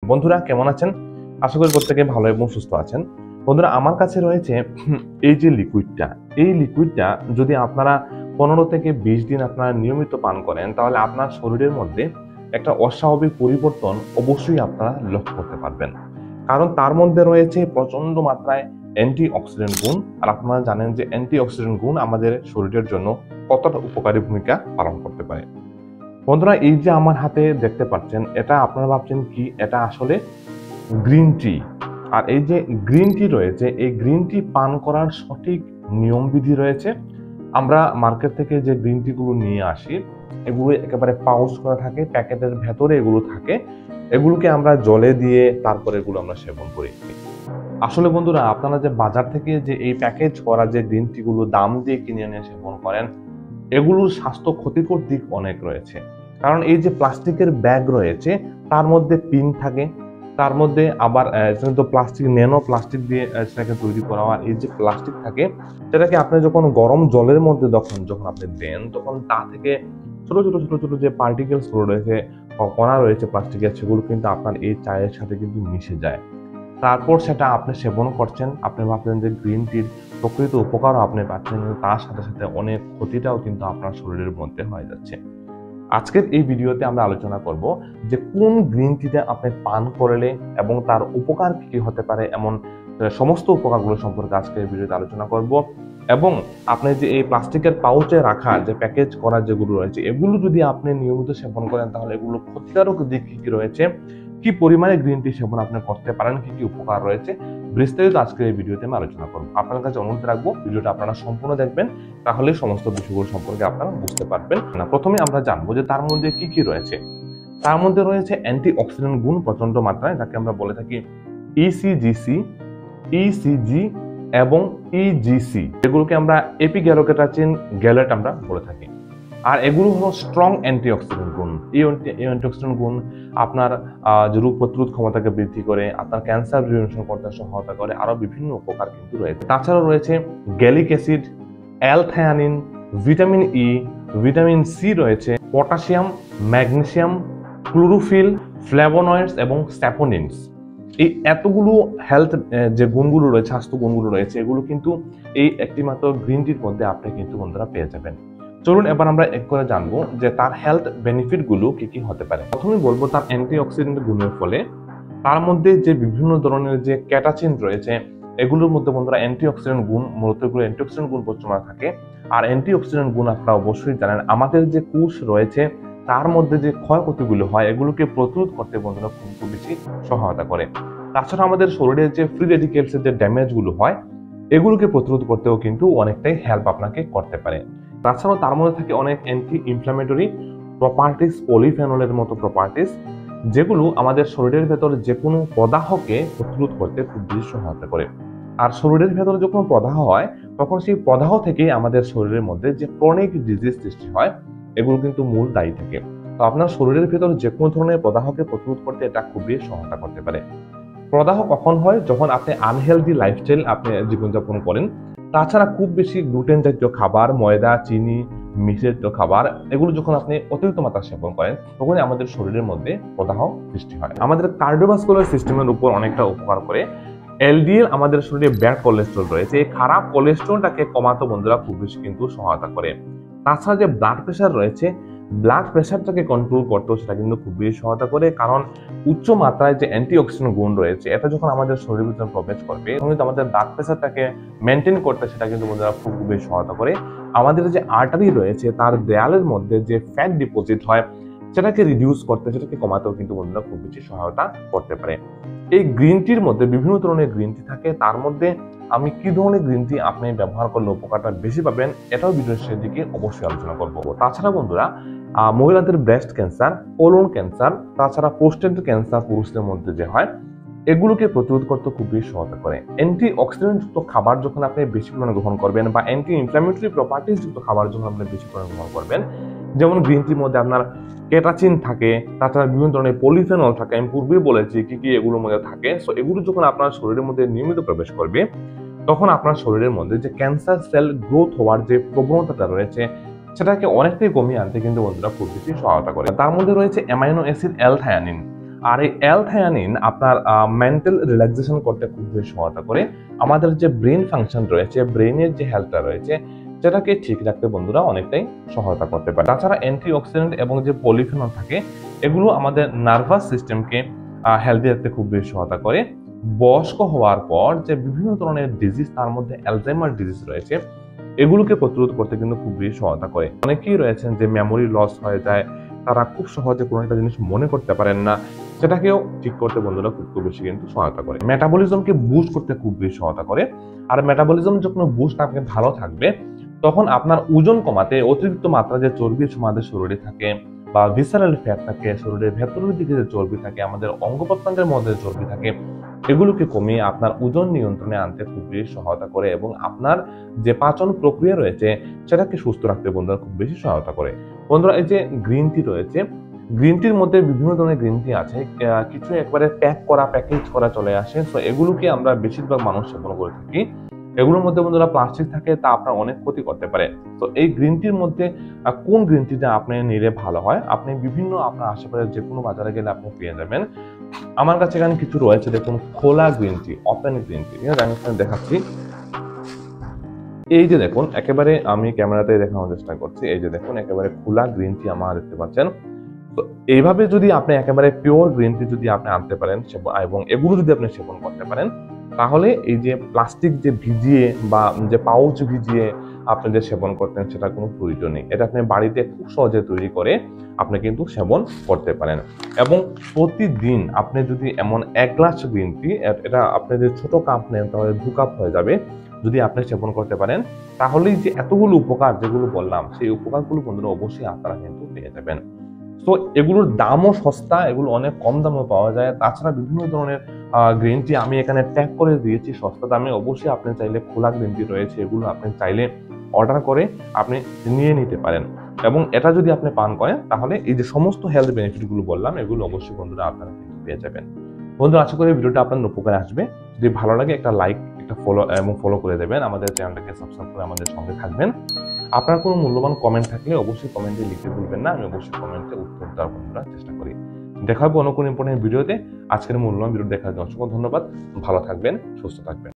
বন্ধুরা কেমন আছেন? আশা করি প্রত্যেকে ভালো এবং সুস্থ আছেন। বন্ধুরা আমার কাছে রয়েছে এই যে লিকুইডটা, এই লিকুইডটা যদি আপনারা 15 থেকে 20 দিন আপনারা নিয়মিত পান করেন তাহলে আপনার শরীরের মধ্যে একটা অস্বাভাবিক পরিবর্তন অবশ্যই আপনারা লক্ষ্য করতে পারবেন। কারণ তার মধ্যে রয়েছে প্রচন্ড মাত্রায় অ্যান্টিঅক্সিডেন্ট গুণ। আর আপনারা জানেন যে অ্যান্টিঅক্সিডেন্ট গুণ আমাদের শরীরের জন্য কতটা উপকারী ভূমিকা পালন করতে পারে। বন্ধুরা এই যে আমার হাতে দেখতে পাচ্ছেন, এটা আপনারা ভাবছেন কি? এটা আসলে গ্রিন টি। আর এই যে গ্রিন টি রয়েছে, এই গ্রিন টি পান করার সঠিক নিয়মবিধি রয়েছে। আমরা মার্কেট থেকে যে গ্রিন টি গুলো নিয়ে আসি, এগুলো একেবারে পাউচ করা থাকে, প্যাকেটের ভেতরে এগুলো থাকে। এগুলোকে আমরা জলে দিয়ে তারপরে এগুলো আমরা সেবন করি। আসলে বন্ধুরা আপনারা যে বাজার থেকে যে এই প্যাকেজ করা যে গ্রিন টি গুলো দাম দিয়ে কিনে এনে সেবন করেন, এগুলোর স্বাস্থ্য ক্ষতিকর দিক অনেক রয়েছে। কারণ এই যে প্লাস্টিকের ব্যাগ রয়েছে তার মধ্যে পিন থাকে, তার মধ্যে আবার প্লাস্টিক ন্যানো প্লাস্টিক দিয়ে সেটাকে তৈরি করা হয়। এই যে প্লাস্টিক থাকে সেটাকে আপনি যখন গরম জলের মধ্যে যখন আপনি দেন, তখন তা থেকে ছোট ছোট ছোট ছোট যে পার্টিকেলস গুলো রয়েছে, কণা রয়েছে প্লাস্টিকের, সেগুলো কিন্তু আপনার এই চায়ের সাথে কিন্তু মিশে যায়। তারপর সেটা আপনি সেবন করছেন, আপনি ভাবছেন যে গ্রিন টির প্রকৃত উপকারও আপনি পাচ্ছেন, কিন্তু তার সাথে সাথে অনেক ক্ষতিটাও কিন্তু আপনার শরীরের মধ্যে হয়ে যাচ্ছে। আজকের এই ভিডিওতে আমরা আলোচনা করব যে কোন গ্রিন টিটা আপনি পান করলে এবং তার উপকার কি কি হতে পারে, এমন সমস্ত উপকারগুলো সম্পর্কে আজকে এই ভিডিওতে আলোচনা করব। এবং আপনি যে এই প্লাস্টিকের পাউচে রাখা যে প্যাকেজ করা যেগুলো রয়েছে, এগুলো যদি আপনি নিয়মিত সেবন করেন তাহলে এগুলো ক্ষতিকারক দিক কি কি রয়েছে, কি পরিমাণে গ্রিন টি সেবন আপনি করতে পারেন, কি কি উপকার রয়েছে, বিস্তারিত আজকের এই ভিডিওতে আমি আলোচনা করব। আপনার কাছে অনুরোধ রাখবো ভিডিওটা আপনারা সম্পূর্ণ দেখবেন, তাহলে সমস্ত বিষয়গুলো সম্পর্কে আপনারা বুঝতে পারবেন। না, প্রথমে আমরা জানবো যে তার মধ্যে কি কি রয়েছে। তার মধ্যে রয়েছে অ্যান্টিঅক্সিডেন্ট গুণ প্রচন্ড মাত্রায়, যাকে আমরা বলে থাকি ইসিজিসি, ইসিজি এবং ইজিসি। এগুলোকে আমরা এপিগ্যালোকেটাচিন গ্যালেট আমরা বলে থাকি। আর এগুলো হলো স্ট্রং অ্যান্টিঅক্সিডেন্ট গুণ। এই অ্যান্টিঅক্সিডেন্ট গুণ আপনার যে রোগ প্রতিরোধ ক্ষমতাকে বৃদ্ধি করে, আপনার ক্যান্সার প্রিভেনশন করতে সহায়তা করে, আরো বিভিন্ন উপকার কিন্তু রয়েছে। তাছাড়াও রয়েছে গ্যালিক অ্যাসিড, অ্যালথায়ানিন, ভিটামিন ই, ভিটামিন সি রয়েছে, পটাশিয়াম, ম্যাগনেসিয়াম, ক্লোরোফিল, ফ্ল্যাভোনয়েডস এবং স্যাপোনিনস। এই এতগুলো হেলথ যে গুণগুলো রয়েছে, স্বাস্থ্য গুণগুলো রয়েছে, এগুলো কিন্তু এই একটি মাত্র গ্রিন টির মধ্যে আপনি কিন্তু বন্ধুরা পেয়ে যাবেন। চলুন এবার আমরা এক করে জানবো যে তার হেলথ বেনিফিট গুলো কি কি হতে পারে। প্রথমে বলবো তার অ্যান্টিঅক্সিডেন্ট গুণের ফলে তার মধ্যে যে বিভিন্ন ধরনের যে ক্যাটাচিন রয়েছে, এগুলোর মধ্যে বন্ধুরা অ্যান্টিঅক্সিডেন্ট গুণ, মূলত এগুলো অ্যান্টিঅক্সিডেন্ট গুণ প্রচুর থাকে। আর অ্যান্টিঅক্সিডেন্ট গুণ আপনারা অবশ্যই জানেন, আমাদের যে কোষ রয়েছে তার মধ্যে যে ক্ষয়ক্ষতিগুলো হয় এগুলোকে প্রতিরোধ করতে বন্ধুরা খুব বেশি সহায়তা করে। তাছাড়া আমাদের শরীরের যে ফ্রি রেডিকেলসের যে ড্যামেজ গুলো হয়, এগুলোকে প্রতিরোধ করতেও কিন্তু অনেকটাই হেল্প আপনাকে করতে পারে। তাছাড়াও তার মধ্যে থাকে অনেক অ্যান্টি ইনফ্ল্যামেটরি প্রপার্টিস, পলিফেনলের মতো প্রপার্টিস, যেগুলো আমাদের শরীরের ভেতর যে কোনো প্রদাহকে প্রতিরোধ করতে খুব বেশি সহায়তা করে। আর শরীরের ভেতরে যখন প্রদাহ হয় তখন সেই প্রদাহ থেকে আমাদের শরীরের মধ্যে যে ক্রনিক ডিজিজ সৃষ্টি হয়, এগুলো কিন্তু মূল দায়ী থাকে। তো আপনার শরীরের ভেতর যে কোনো ধরনের প্রদাহকে প্রতিরোধ করতে এটা খুবই সহায়তা করতে পারে। প্রদাহ কখন হয়? যখন আপনি আনহেলদি লাইফস্টাইল আপনি জীবনযাপন করেন। তাছাড়া খুব বেশি গ্লুটেন জাতীয় খাবার, ময়দা, চিনি, মিশ্রিত খাবার, এগুলো যখন আপনি অতিরিক্ত মাত্রা সেবন করেন তখনই আমাদের শরীরের মধ্যে প্রদাহ সৃষ্টি হয়। আমাদের কার্ডিওভাস্কুলার সিস্টেমের উপর অনেকটা উপকার করে। এলডিএল আমাদের শরীরে ব্যাড কোলেস্টেরল রয়েছে, এই খারাপ কোলেস্টেরলটাকে কমাতে বন্ধুরা খুব বেশি কিন্তু সহায়তা করে। তাছাড়া যে ব্লাড প্রেশার রয়েছে, ব্লাড প্রেশারটাকে কন্ট্রোল করতেও সেটা কিন্তু খুব বেশি সহায়তা করে। কারণ উচ্চ মাত্রায় যে অ্যান্টিঅক্সিডেন্ট গুণ রয়েছে, এটা যখন আমাদের শরীরের ভিতরে প্রবেশ করবে তখন কিন্তু আমাদের ব্লাড প্রেশারটাকে মেনটেন করতে সেটা কিন্তু বন্ধুরা খুব বেশি সহায়তা করে। আমাদের যে আর্টারি রয়েছে তার দেয়ালের মধ্যে যে ফ্যাট ডিপোজিট হয় সেটাকে রিডিউস করতে, সেটাকে কমাতেও কিন্তু বন্ধুরা খুব বেশি সহায়তা করতে পারে। এই গ্রিন টির মধ্যে বিভিন্ন ধরনের গ্রিন টি থাকে, তার মধ্যে আমি কি ধরনের গ্রিন টি আপনি ব্যবহার করলে উপকারটা বেশি পাবেন এটাও ভিডিওর শেষের দিকে অবশ্যই আলোচনা করবো। তাছাড়া বন্ধুরা মহিলাদের ব্রেস্ট ক্যান্সার, কোলন ক্যান্সার, তাছাড়া প্রোস্টেট ক্যান্সার পুরুষদের মধ্যে যে হয়, এগুলোকে প্রতিরোধ করতে খুব বেশি সহায়তা করে। অ্যান্টি অক্সিডেন্ট যুক্ত খাবার যখন আপনি বেশি পরিমাণে গ্রহণ করবেন বা অ্যান্টি ইনফ্ল্যামেটরি প্রপার্টিস যুক্ত খাবার যখন আপনি বেশি পরিমাণে গ্রহণ করবেন, যেমন গ্রিন টির মধ্যে আপনার ক্যাটাচিন থাকে, তাছাড়া বিভিন্ন ধরনের পলিফেনল থাকে, আমি পূর্বেই বলেছি কি কি এগুলোর মধ্যে থাকে। সো এগুলো যখন আপনার শরীরের মধ্যে নিয়মিত প্রবেশ করবে তখন আপনার শরীরের মধ্যে যে ক্যান্সার সেল গ্রোথ হওয়ার যে প্রবণতাটা রয়েছে সেটাকে অনেকটাই কমিয়ে আনতে কিন্তু বন্ধুরা খুব বেশি সহায়তা করে। তার মধ্যে রয়েছে অ্যামাইনো অ্যাসিড অ্যালথায়ানিন। আর এই অ্যাল-থায়ানিন আপনার মেন্টাল রিল্যাক্সেশন করতে খুব বেশি সহায়তা করে। আমাদের যে ব্রেন ফাংশন রয়েছে, ব্রেনের যে হেলথটা রয়েছে সেটাকে ঠিক রাখতে বন্ধুরা অনেকটাই সহায়তা করতে পারে। তাছাড়া অ্যান্টিঅক্সিডেন্ট এবং যে পলিফেনল থাকে এগুলো আমাদের নার্ভাস সিস্টেমকে হেলদি রাখতে খুব বেশি সহায়তা করে। বয়স্ক হওয়ার পর যে বিভিন্ন ধরনের ডিজিজ, তার মধ্যে অ্যালজাইমার ডিজিজ রয়েছে, এগুলোকে প্রতিরোধ করতে কিন্তু খুব বেশি সহায়তা করে। অনেকেই রয়েছেন যে মেমোরি লস হয়ে যায়, তারা খুব সহজে কোনো একটা জিনিস মনে করতে পারেন না, সেটাকেও ঠিক করতে বন্ধুরা খুব বেশি কিন্তু সহায়তা করে। মেটাবলিজমকে বুস্ট করতে খুব বেশি সহায়তা করে। আর মেটাবলিজম যখন বুস্ট আপনি ভালো থাকবে, তখন আপনার ওজন কমাতে অতিরিক্ত মাত্রা যে চর্বি আমাদের শরীরে থাকে বা ভিসারাল ফ্যাট থাকে, শরীরের ভেতরের দিকে যে চর্বি থাকে, আমাদের অঙ্গ প্রত্যঙ্গের মধ্যে চর্বি থাকে, এগুলোকে কমিয়ে আপনার ওজন নিয়ন্ত্রণে আনতে খুব বেশি সহায়তা করে এবং আপনার যে পাচন প্রক্রিয়া রয়েছে সেটাকে সুস্থ রাখতে বন্ধুরা খুব বেশি সহায়তা করে। বন্ধুরা, এই যে গ্রিন টি রয়েছে, গ্রিন টির মধ্যে বিভিন্ন ধরনের গ্রিন টি আছে, কিছু একবারে প্যাক করা, প্যাকেজ করা চলে আসে। তো এগুলোকে আমরা বেশিরভাগ মানুষ সেবন করে থাকি। এগুলোর মধ্যে বন্ধুরা প্লাস্টিক থাকে, তা আপনার অনেক ক্ষতি করতে পারে। তো এই গ্রিন টির মধ্যে কোন গ্রিন টিটা আপনি নিলে ভালো হয়, আপনি বিভিন্ন আপনার আশেপাশে যে কোনো বাজারে গেলে আপনি পেয়ে যাবেন। আমার কাছে এখানে কিছু রয়েছে, দেখুন, খোলা green tea, open green tea. ঠিক আছে, আমি এখানে দেখাচ্ছি। এই যে দেখুন, একেবারে আমি ক্যামেরাতে দেখানোর চেষ্টা করছি। এই যে দেখুন, একেবারে খোলা গ্রিন টি আমার দেখতে পাচ্ছেন। তো এইভাবে যদি আপনি একেবারে পিওর গ্রিন টি যদি আপনি আনতে পারেন এবং এগুলো যদি আপনি সেবন করতে পারেন, তাহলে এই যে প্লাস্টিক যে ভিজিয়ে বা যে পাউচ ভিজিয়ে আপনি যে সেবন করতেন সেটা কোনো প্রয়োজন নেই। এটা আপনি বাড়িতে খুব সহজে তৈরি করে আপনি কিন্তু সেবন করতে পারেন। এবং প্রতিদিন আপনি যদি এমন 1 গ্লাস গ্রিন টি, এটা আপনি যদি ছোট কাপ নেন তাহলে 2 কাপ হয়ে যাবে, যদি আপনি সেবন করতে পারেন, তাহলেই যে এতগুলো উপকার যেগুলো বললাম সেই উপকারগুলো বন্ধুরা অবশ্যই আপনারা কিন্তু পেয়ে যাবেন। তো এগুলোর দামও সস্তা, এগুলো অনেক কম দামে পাওয়া যায়। তাছাড়া বিভিন্ন ধরনের গ্রিন টি আমি এখানে ট্যাগ করে দিয়েছি সস্তা দামে। অবশ্যই আপনি চাইলে খোলা গ্রিন টি রয়েছে, এগুলো আপনি চাইলে অর্ডার করে আপনি নিয়ে নিতে পারেন। এবং এটা যদি আপনি পান করেন তাহলে এই যে সমস্ত হেলথ বেনিফিট গুলো বললাম, এগুলো অবশ্যই বন্ধুরা আপনারা কিন্তু পেয়ে যাবেন। বন্ধুরা, আশা করি ভিডিওটা আপনার উপকারে আসবে। যদি ভালো লাগে একটা লাইক, একটা ফলো করে দেবেন। আমাদের চ্যানেলটাকে সাবস্ক্রাইব করে আমাদের সঙ্গে থাকবেন। আপনার কোনো মূল্যবান কমেন্ট থাকলে অবশ্যই কমেন্টে লিখতে ভুলবেন না। আমি অবশ্যই কমেন্টে উত্তর দেওয়ার বন্ধুরা চেষ্টা করি। দেখা হবে অন্য কোনো ইম্পর্টেন্ট ভিডিওতে। আজকের মূল্যবান ভিডিও দেখার জন্য অসংখ্য ধন্যবাদ। ভালো থাকবেন, সুস্থ থাকবেন।